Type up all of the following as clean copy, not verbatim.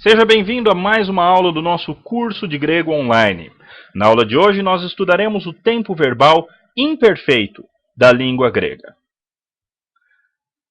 Seja bem-vindo a mais uma aula do nosso curso de grego online. Na aula de hoje nós estudaremos o tempo verbal imperfeito da língua grega.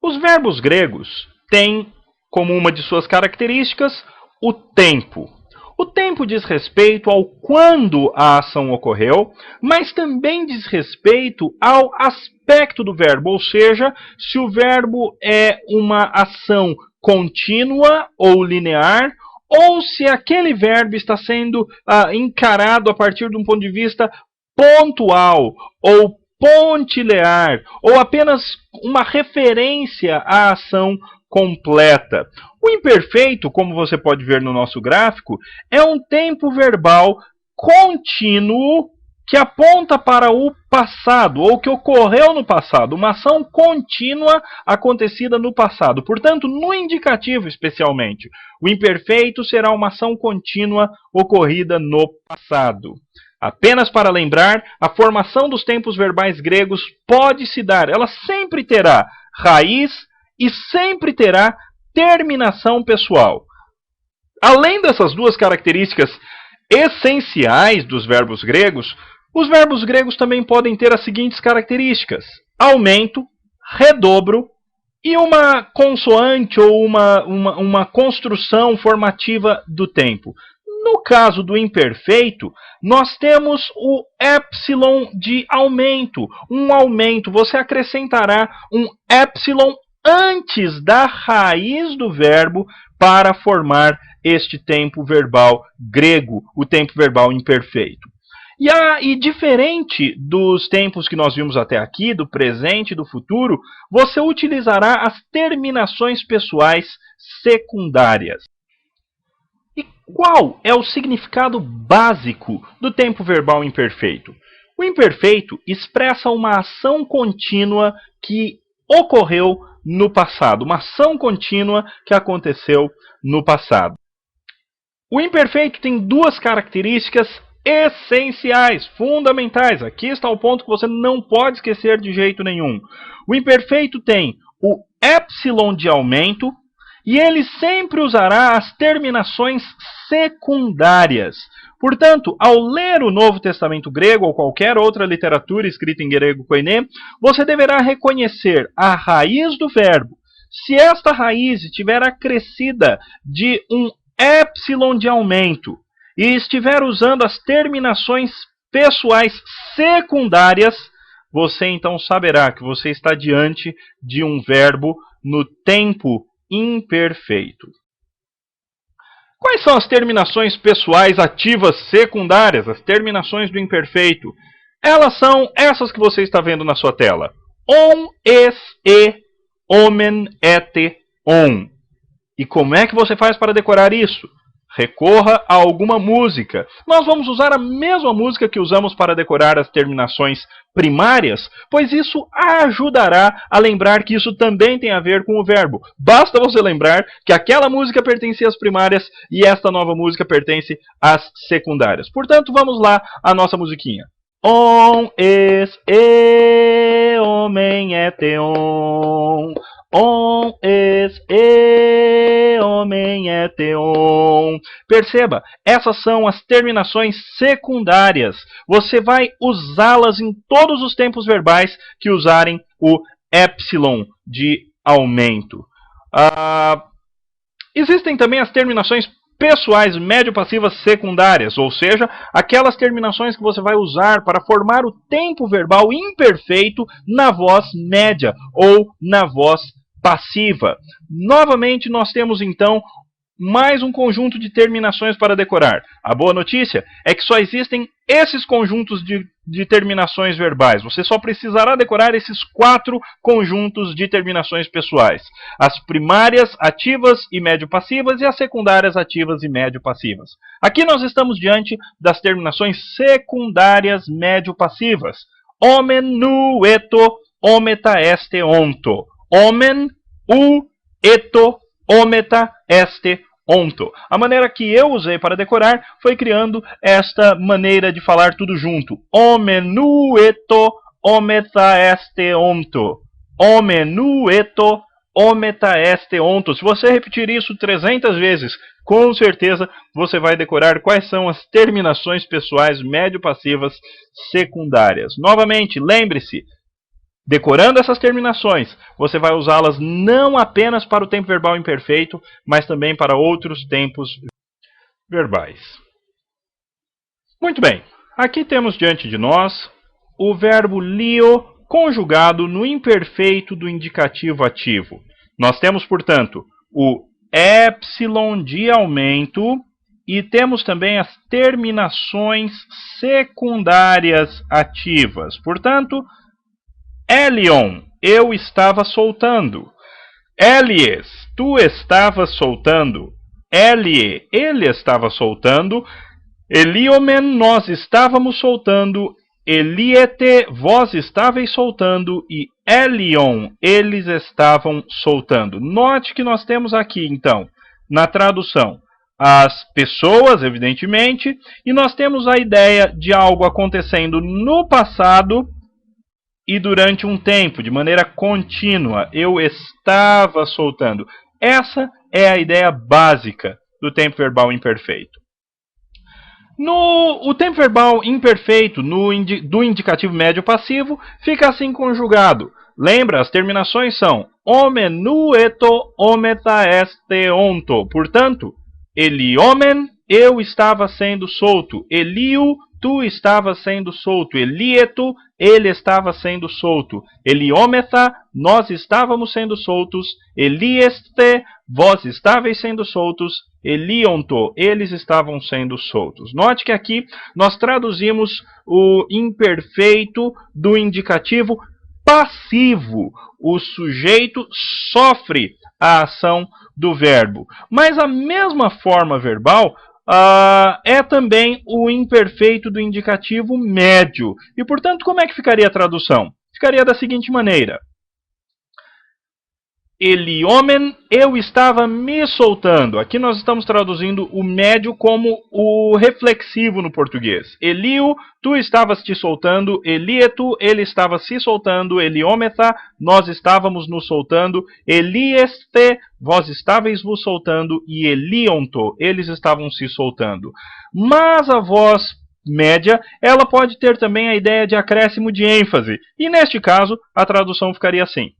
Os verbos gregos têm como uma de suas características o tempo. O tempo diz respeito ao quando a ação ocorreu, mas também diz respeito ao aspecto do verbo, ou seja, se o verbo é uma ação contínua ou linear, ou se aquele verbo está sendo encarado a partir de um ponto de vista pontual ou pontilear, ou apenas uma referência à ação completa. O imperfeito, como você pode ver no nosso gráfico, é um tempo verbal contínuo que aponta para o passado, ou que ocorreu no passado, uma ação contínua acontecida no passado. Portanto, no indicativo especialmente, o imperfeito será uma ação contínua ocorrida no passado. Apenas para lembrar, a formação dos tempos verbais gregos pode se dar, ela sempre terá raiz e sempre terá terminação pessoal. Além dessas duas características essenciais dos verbos gregos, os verbos gregos também podem ter as seguintes características: aumento, redobro e uma consoante ou uma construção formativa do tempo. No caso do imperfeito, nós temos o epsilon de aumento. Um aumento, você acrescentará um epsilon antes da raiz do verbo para formar este tempo verbal grego, o tempo verbal imperfeito. E diferente dos tempos que nós vimos até aqui, do presente e do futuro, você utilizará as terminações pessoais secundárias. E qual é o significado básico do tempo verbal imperfeito? O imperfeito expressa uma ação contínua que ocorreu no passado, uma ação contínua que aconteceu no passado. O imperfeito tem duas características essenciais, fundamentais. Aqui está o ponto que você não pode esquecer de jeito nenhum. O imperfeito tem o epsilon de aumento e ele sempre usará as terminações secundárias. Portanto, ao ler o Novo Testamento grego ou qualquer outra literatura escrita em grego koiné, você deverá reconhecer a raiz do verbo. Se esta raiz estiver acrescida de um epsilon de aumento e estiver usando as terminações pessoais secundárias, você então saberá que você está diante de um verbo no tempo imperfeito. Quais são as terminações pessoais ativas secundárias, as terminações do imperfeito? Elas são essas que você está vendo na sua tela. On, es, e, omen, ete, on. E como é que você faz para decorar isso? Recorra a alguma música. Nós vamos usar a mesma música que usamos para decorar as terminações primárias, pois isso ajudará a lembrar que isso também tem a ver com o verbo. Basta você lembrar que aquela música pertencia às primárias e esta nova música pertence às secundárias. Portanto, vamos lá a nossa musiquinha. On, es, e, homem, ete, on. On, es, e, homem, ete, on. Perceba, essas são as terminações secundárias. Você vai usá-las em todos os tempos verbais que usarem o epsilon de aumento. Existem também as terminações pessoais médio-passivas secundárias, ou seja, aquelas terminações que você vai usar para formar o tempo verbal imperfeito na voz média ou na voz passiva. Novamente, nós temos então mais um conjunto de terminações para decorar. A boa notícia é que só existem esses conjuntos de terminações verbais. Você só precisará decorar esses 4 conjuntos de terminações pessoais. As primárias ativas e médio-passivas e as secundárias ativas e médio-passivas. Aqui nós estamos diante das terminações secundárias médio-passivas. Omen, nu, eto, ometa, este, onto. Omen, eto, ometa, este, onto. A maneira que eu usei para decorar foi criando esta maneira de falar tudo junto. Omen, eto, ometa, este, onto. Omen, eto, ometa este onto. Se você repetir isso 300 vezes, com certeza você vai decorar quais são as terminações pessoais médio-passivas secundárias. Novamente, lembre-se, decorando essas terminações, você vai usá-las não apenas para o tempo verbal imperfeito, mas também para outros tempos verbais. Muito bem, aqui temos diante de nós o verbo lio conjugado no imperfeito do indicativo ativo. Nós temos, portanto, o epsilon de aumento e temos também as terminações secundárias ativas. Portanto, Elion, eu estava soltando. Elies, tu estavas soltando. Elie, ele estava soltando. Eliomen, nós estávamos soltando. Eliete, vós estáveis soltando. E Elion, eles estavam soltando. Note que nós temos aqui, então, na tradução, as pessoas, evidentemente, e nós temos a ideia de algo acontecendo no passado e durante um tempo, de maneira contínua. Eu estava soltando. Essa é a ideia básica do tempo verbal imperfeito. O tempo verbal imperfeito do indicativo médio passivo fica assim conjugado. Lembra, as terminações são omenueto ometa este onto. Portanto, eliomen, eu estava sendo solto. Eliu, tu estavas sendo solto. Elieto, ele estava sendo solto. Eliometa, nós estávamos sendo soltos. Elieste, vós estáveis sendo soltos. Elionto, eles estavam sendo soltos. Note que aqui nós traduzimos o imperfeito do indicativo passivo. O sujeito sofre a ação do verbo. Mas a mesma forma verbal é também o imperfeito do indicativo médio. E, portanto, como é que ficaria a tradução? Ficaria da seguinte maneira. Eliomen, eu estava me soltando. Aqui nós estamos traduzindo o médio como o reflexivo no português. Eliu, tu estavas te soltando. Elietu, ele estava se soltando. Eliometa, nós estávamos nos soltando. Elieste, vós estáveis vos soltando. E Elionto, eles estavam se soltando. Mas a voz média, ela pode ter também a ideia de acréscimo de ênfase. E neste caso, a tradução ficaria assim.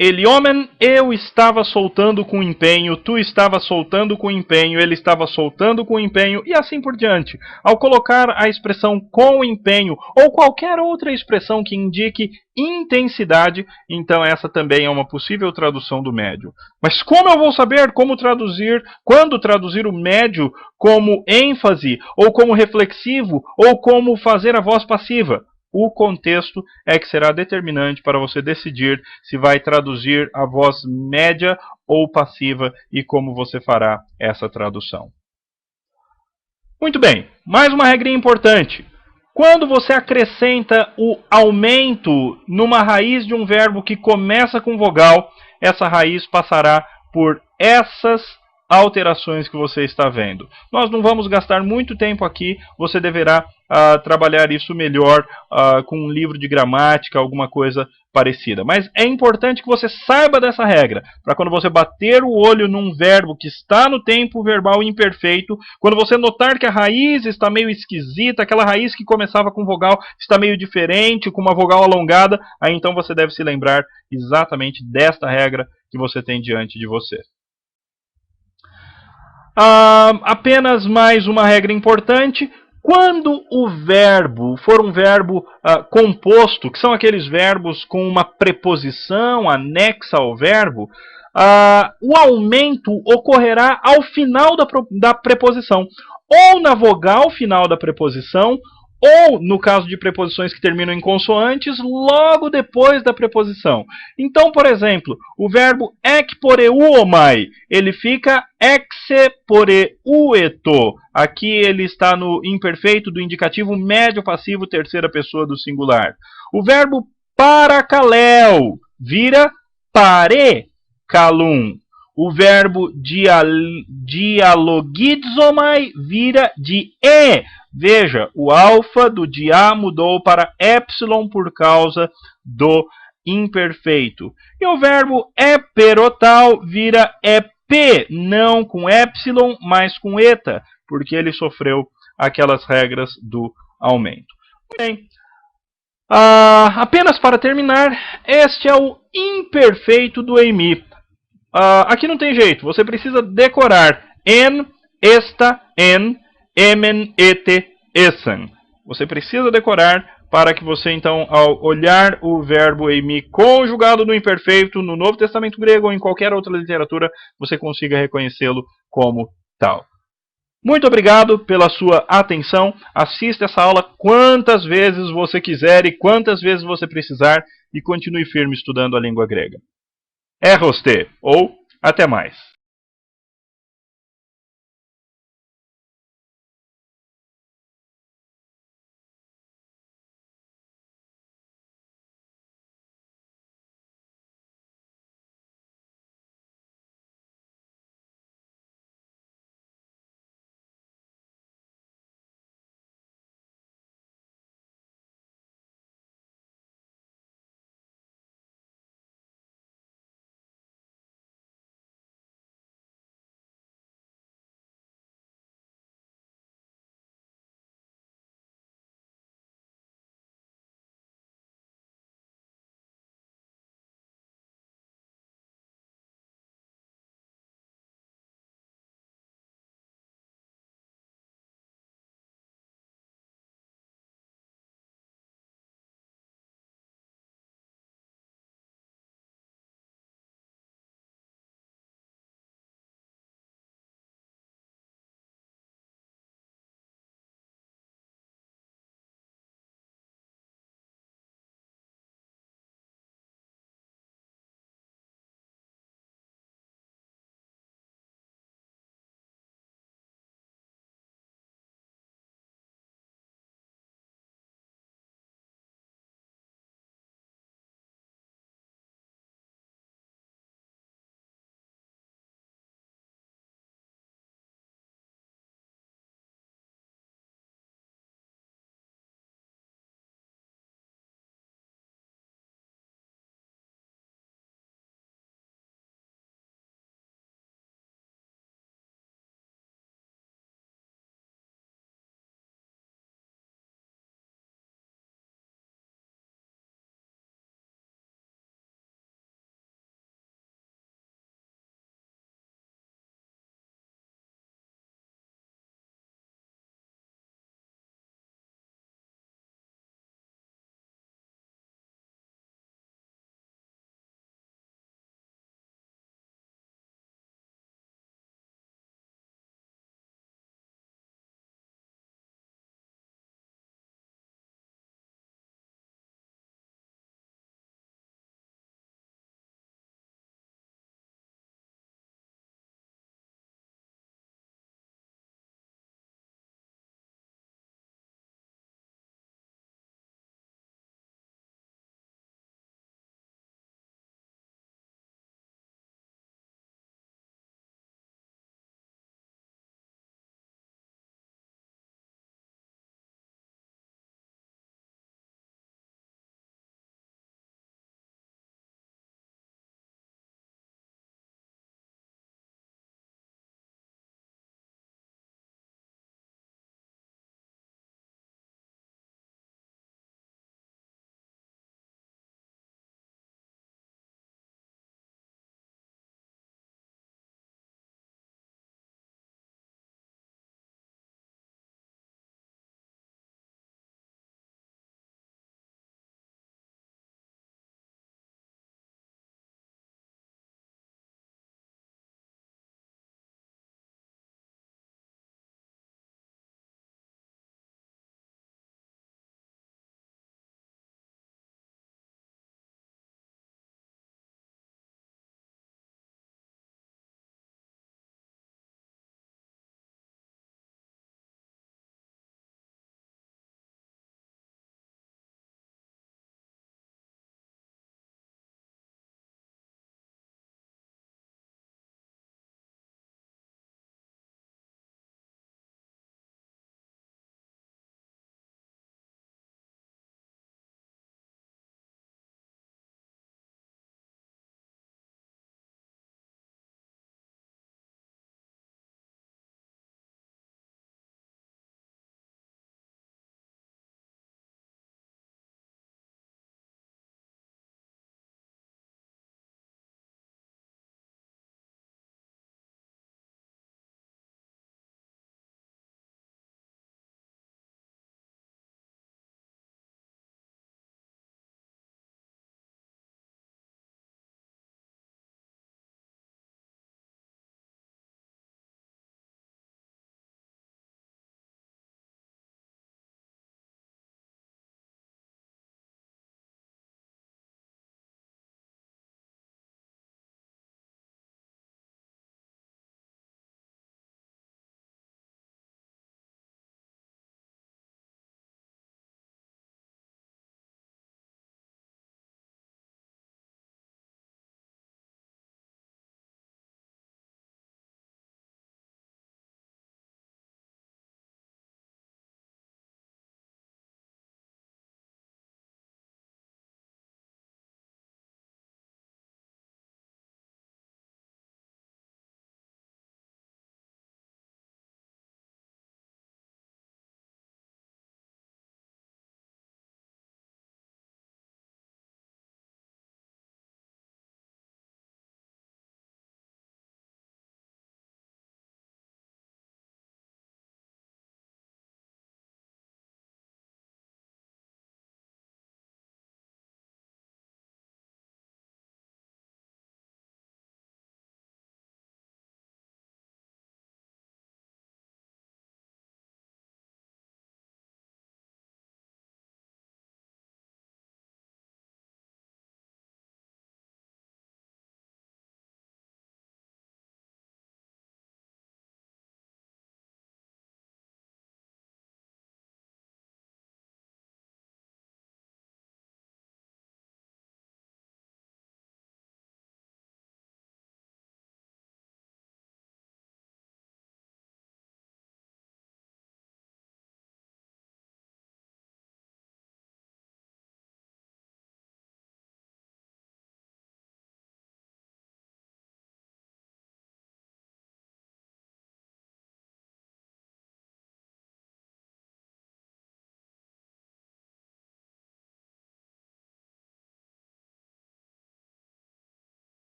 Eliomen, eu estava soltando com empenho, tu estava soltando com empenho, ele estava soltando com empenho, e assim por diante. Ao colocar a expressão com empenho, ou qualquer outra expressão que indique intensidade, então essa também é uma possível tradução do médio. Mas como eu vou saber quando traduzir o médio como ênfase, ou como reflexivo, ou como fazer a voz passiva? O contexto é que será determinante para você decidir se vai traduzir a voz média ou passiva e como você fará essa tradução. Muito bem, mais uma regrinha importante. Quando você acrescenta o aumento numa raiz de um verbo que começa com vogal, essa raiz passará por essas alterações que você está vendo. Nós não vamos gastar muito tempo aqui, você deverá trabalhar isso melhor com um livro de gramática, alguma coisa parecida. Mas é importante que você saiba dessa regra, para quando você bater o olho num verbo que está no tempo verbal imperfeito, quando você notar que a raiz está meio esquisita, aquela raiz que começava com vogal está meio diferente, com uma vogal alongada, aí então você deve se lembrar exatamente desta regra que você tem diante de você. Apenas mais uma regra importante. Quando o verbo for um verbo composto, que são aqueles verbos com uma preposição anexa ao verbo, o aumento ocorrerá ao final da preposição, ou na vogal final da preposição, ou, no caso de preposições que terminam em consoantes, logo depois da preposição. Então, por exemplo, o verbo ekporeuomai, ele fica exeporeueto. Aqui ele está no imperfeito do indicativo médio passivo, terceira pessoa do singular. O verbo paracaléu vira parecalum. O verbo dialogizomai vira Veja, o alfa do de A mudou para epsilon por causa do imperfeito. E o verbo eperotal vira EP, não com epsilon, mas com eta, porque ele sofreu aquelas regras do aumento. Muito bem. Apenas para terminar, este é o imperfeito do EIMI. Aqui não tem jeito, você precisa decorar en, esta, en, emen, ete, essen. Você precisa decorar para que você, então, ao olhar o verbo EIMI conjugado no imperfeito, no Novo Testamento grego ou em qualquer outra literatura, você consiga reconhecê-lo como tal. Muito obrigado pela sua atenção. Assista essa aula quantas vezes você quiser e quantas vezes você precisar e continue firme estudando a língua grega. Eroste, ou até mais.